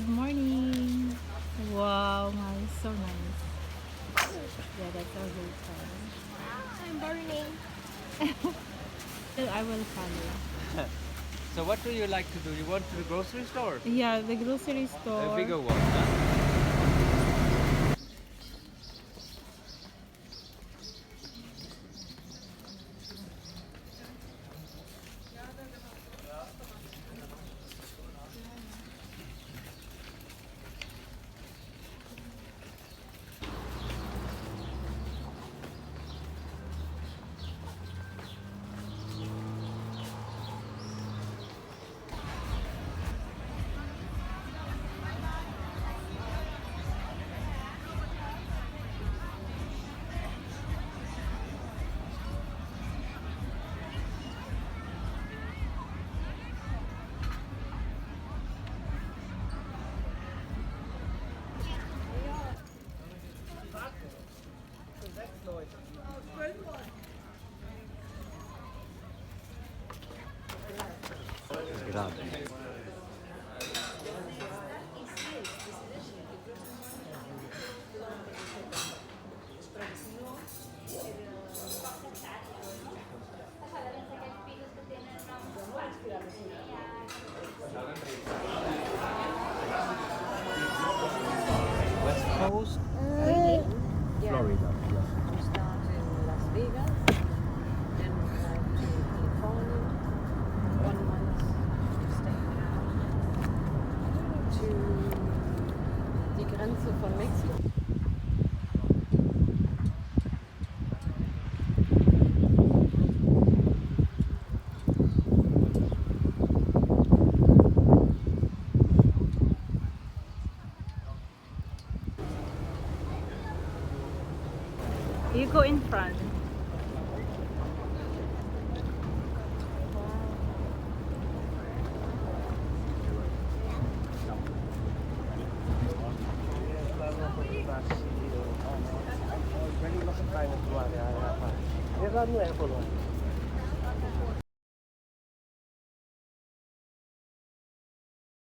good morning. Wow, nice, so nice. Yeah, that's our hotel. I'm burning. So I will follow. So what do you like to do? You want to the grocery store? Yeah, the grocery A store. bigger one, huh? Grande. West Coast, Florida. We start in Las Vegas, then we drive to California. 1 month we stay to die Grenze von Mexiko. You go in front. Ready, look at time.